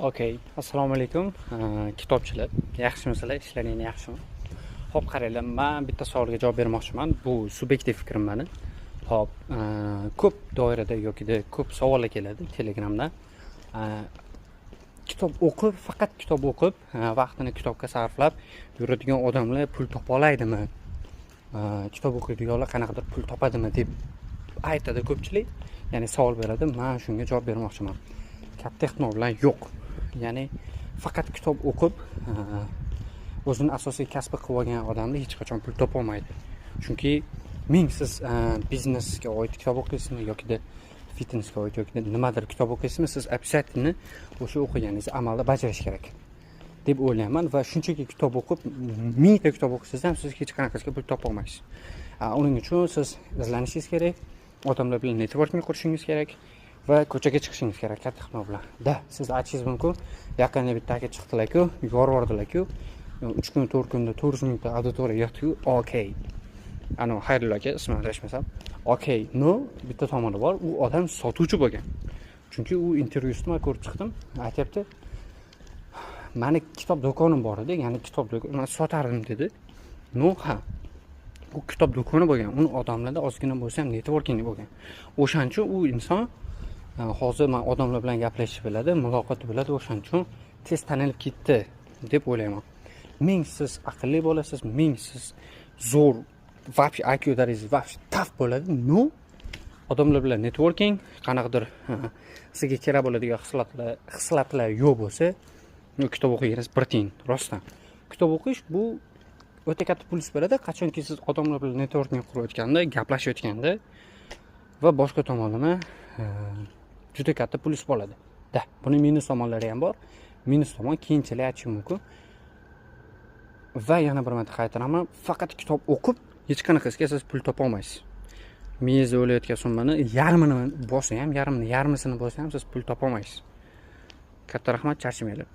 Okey, assalomu alaykum. Kitobchilar, yaxshimisizlar? Ishlaringiz yaxshimi? Xo'p, qaranglar, men bitta savolga javob bermoqchiman. Bu subyektiv fikrim meni. Xo'p, ko'p doirada yoki ko'p savollar keladi Telegramda. Kitob o'qib, faqat kitob o'qib, vaqtini kitobga sarflab yuradigan odamlar pul topa oladimi? Kitob o'qiydiganlar qanaqadir pul topadimi deb aytadi ko'pchilik. Ya'ni savol beradi. Men shunga javob bermoqchiman. Katta ehtimol bilan yo'q. Ya'ni faqat kitob o'qib o'zini asosiy kasbi qilib olgan odamlar hech qachon pul topa olmaydi. Chunki siz biznesga oid kitob o'qiysizmi yoki fitnessga oid yoki nimadir kitob o'qiysizmi, siz обязательно o'sha o'qiganingizni amalda bajarish kerak deb o'ylayman va shunchaki kitob o'qib, mingta kitob o'qisangiz ham siz hech qanaqasiga pul topa olmaysiz. Uning uchun siz izlanishingiz kerak, odamlar bilan networking qurishingiz kerak va ko'chaga chiqishingiz kerak katta ehtimol bilan. Siz aytishingiz mumkin, yaqinda bitta aka chiqdilar-ku, yorvordilar-ku, 3 kun 4 kunda 400 mingta auditoriya yig'di-ku, okey. Xayrullo aka, ismini adashmasam, okey, no, bitta tomoni bor, u odam sotuvchi bo'lgan. Chunki u intervyusida men ko'rib chiqdim, aytayapti, meni kitob do'konim bor edi, ya'ni kitob do'koni men sotardim dedi. Bu kitob do'koni bo'lgan, uni odamlarda ozgina bo'lsa ham networking bo'lgan. O'shaning uchun u inson hozir men odamlar bilan gaplashishni biladi, muloqot biladi, o'shaning uchun tez tanilib ketdi deb o'ylayman. Siz aqlli bo'lasiz, siz zo'r, вообще IQ darangiz вообще taf bo'ladi. Odamlar bilan networking, qanaqadir sizga kerak bo'ladigan xislatlar yo'q bo'lsa, kitob o'qiyingiz bir tiyin, rostdan. Kitob o'qish bu o'ta katta plyus beradi, qachonki siz odamlar bilan networking qurayotganda, gaplashayotganda va boshqa tomonlama juda katta plyus bo'ladi. Buni minus tomonlari ham bor. Minus tomon keyinchalik aytishim mumkin. Va yana bir marta qaytaraman, faqat kitob o'qib hech qanaqasiga siz pul topa olmaysiz. Miyangizda o'layotgan summani yarmini bo'lsa ham, yarmisini bo'lsa ham siz pul topa olmaysiz. Katta rahmat, charchamanglar.